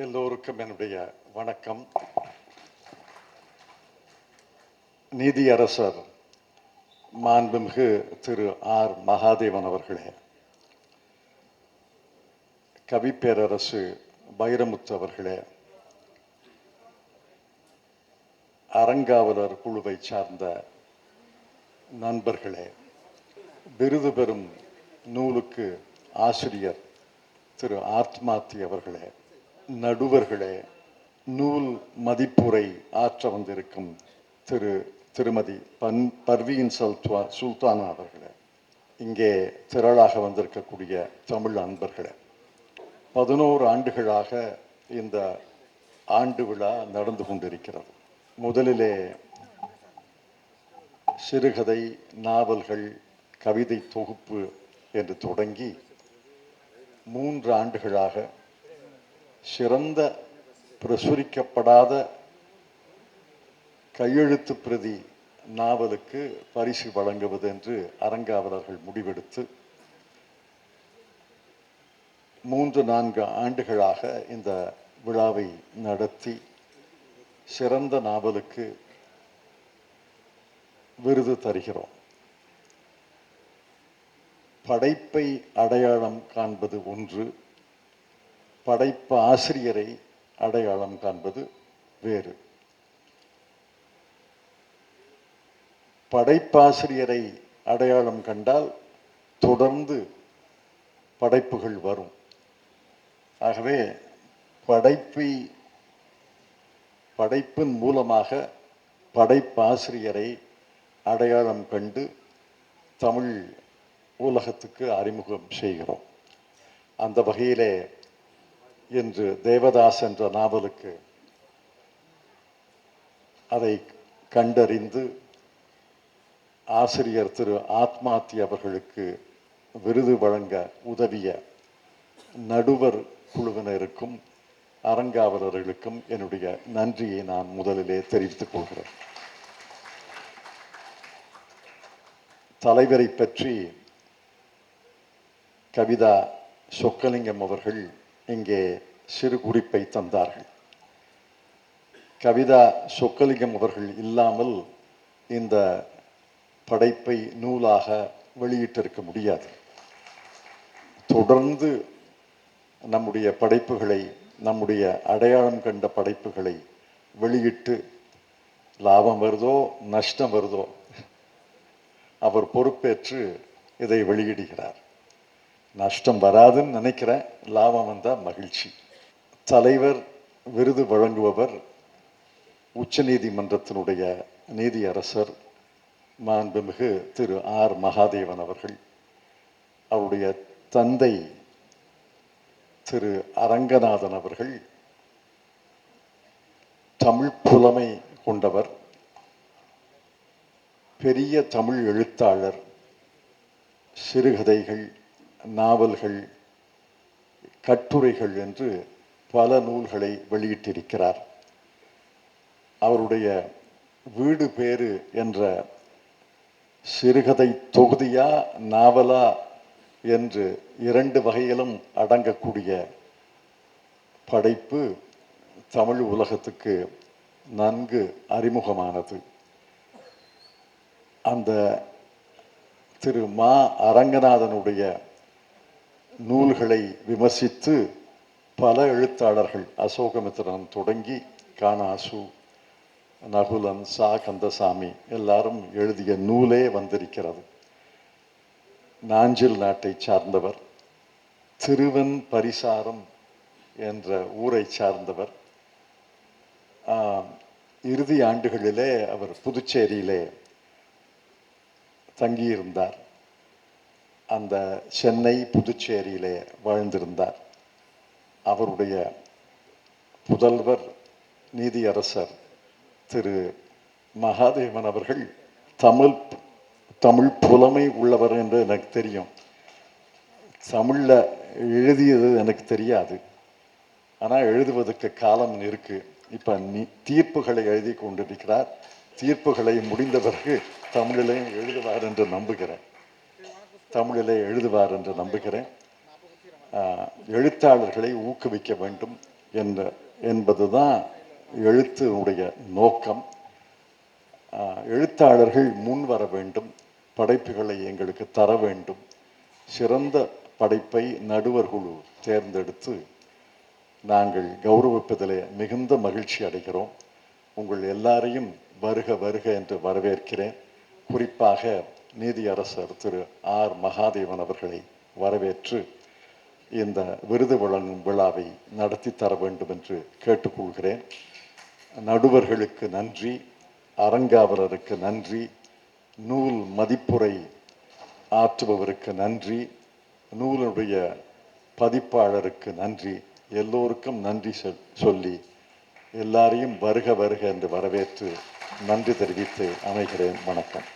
எல்லோருக்கும் என்னுடைய வணக்கம். நீதியரசர் மாண்புமிகு திரு ஆர் மகாதேவன் அவர்களே, கவிப்பேரரசு வைரமுத்து அவர்களே, அறங்காவலர் குழுவை சார்ந்த நண்பர்களே, விருது பெறும் நூலுக்கு ஆசிரியர் திரு ஆத்மாத்தி அவர்களே, நடுவர்களே, நூல் மதிப்புரை ஆற்ற வந்திருக்கும் திருமதி பர்வீன் சுல்தானா அவர்களே, இங்கே திரளாக வந்திருக்கக்கூடிய தமிழ் அன்பர்களே, 11 ஆண்டுகளாக இந்த ஆண்டு விழா நடந்து கொண்டிருக்கிறது. முதலிலே சிறுகதை, நாவல்கள், கவிதை தொகுப்பு என்று தொடங்கி 3 ஆண்டுகளாக சிறந்த பிரசுரிக்கப்படாத கையெழுத்து பிரதி நாவலுக்கு பரிசு வழங்குவது என்று அறங்காவலர்கள் முடிவெடுத்து 3-4 ஆண்டுகளாக இந்த விழாவை நடத்தி சிறந்த நாவலுக்கு விருது தருகிறோம். படைப்பை அடையாளம் காண்பது ஒன்று, படைப்பு ஆசிரியரை அடையாளம் காண்பது வேறு. படைப்பாசிரியரை அடையாளம் கண்டால் தொடர்ந்து படைப்புகள் வரும். ஆகவே படைப்பின் மூலமாக படைப்பாசிரியரை அடையாளம் கண்டு தமிழ் உலகத்துக்கு அறிமுகம் செய்கிறோம். அந்த வகையிலே இன்று தேவதாஸ் என்ற நாவலுக்கு அதை கண்டறிந்து ஆசிரியர் திரு ஆத்மாத்தி அவர்களுக்கு விருது வழங்க உதவிய நடுவர் குழுவினருக்கும் அறங்காவலர்களுக்கும் என்னுடைய நன்றியை நான் முதலிலே தெரிவித்துக் கொள்கிறேன். தலைவரை பற்றி கவிதா சொக்கலிங்கம் அவர்கள் இங்கே சிறு குறிப்பை தந்தார்கள். கவிதா சொக்கலிங்கம் அவர்கள் இல்லாமல் இந்த படைப்பை நூலாக வெளியிட்டிருக்க முடியாது. தொடர்ந்து நம்முடைய படைப்புகளை, நம்முடைய அடையாளம் கண்ட படைப்புகளை வெளியிட்டு லாபம் வருதோ நஷ்டம் வருதோ அவர் பொறுப்பேற்று இதை வெளியிடுகிறார். நஷ்டம் வராதுன்னு நினைக்கிறேன், லாபம் வந்தால் மகிழ்ச்சி. தலைவர் விருது வழங்குபவர் உச்ச நீதிமன்றத்தினுடைய நீதியரசர் மாண்புமிகு திரு ஆர் மகாதேவன் அவர்கள். அவருடைய தந்தை திரு அரங்கநாதன் அவர்கள் தமிழ் புலமை கொண்டவர், பெரிய தமிழ் எழுத்தாளர். சிறுகதைகள், நாவல்கள், கட்டுரைகள் என்று பல நூல்களை வெளியிட்டிருக்கிறார். அவருடைய வீடு பேறு என்ற சிறுகதை தொகுதியா நாவலா என்று 2 வகையிலும் அடங்கக்கூடிய படைப்பு தமிழ் உலகத்துக்கு நன்கு அறிமுகமானது. அந்த திரு மா அரங்கநாதனுடைய நூல்களை விமர்சித்து பல எழுத்தாளர்கள், அசோகமித்திரன் தொடங்கி காணாசு, நகுலன், சா கந்தசாமி எல்லாரும் எழுதிய நூலே வந்திருக்கிறது. நாஞ்சில் நாட்டை சார்ந்தவர், திருவன் பரிசாரம் என்ற ஊரை சார்ந்தவர். இறுதி ஆண்டுகளிலே அவர் புதுச்சேரியிலே தங்கியிருந்தார். அந்த சென்னை புதுச்சேரியிலே வாழ்ந்திருந்தார். அவருடைய புதல்வர் நீதியரசர் திரு மகாதேவன் அவர்கள் தமிழ் புலமை உள்ளவர் என்று எனக்கு தெரியும். தமிழில் எழுதியது எனக்கு தெரியாது, ஆனால் எழுதுவதற்கு காலம் இருக்கு. இப்போ தீர்ப்புகளை எழுதி கொண்டிருக்கிறார். தீர்ப்புகளை முடிந்த பிறகு தமிழிலையும் எழுதுவார் என்று நம்புகிறேன். எழுத்தாளர்களை ஊக்குவிக்க வேண்டும். என்பதுதான் எழுத்தினுடைய நோக்கம். எழுத்தாளர்கள் முன் வர வேண்டும், படைப்புகளை எங்களுக்கு தர வேண்டும். சிறந்த படைப்பை நடுவர் குழு தேர்ந்தெடுத்து நாங்கள் கௌரவிப்பதிலே மிகுந்த மகிழ்ச்சி அடைகிறோம். உங்கள் எல்லாரையும் வருக வருக என்று வரவேற்கிறேன். குறிப்பாக நீதியரசர் திரு ஆர் மகாதேவன் அவர்களை வரவேற்று இந்த விருது வழங்கும் விழாவை நடத்தி தர வேண்டும் என்று கேட்டுக்கொள்கிறேன். நடுவர்களுக்கு நன்றி, அரங்காவலருக்கு நன்றி, நூல் மதிப்புரை ஆற்றுபவருக்கு நன்றி, நூலுடைய பதிப்பாளருக்கு நன்றி. எல்லோருக்கும் நன்றி சொல்லி எல்லாரையும் வருக வருக என்று வரவேற்று நன்றி தெரிவித்து அமைகிறேன். வணக்கம்.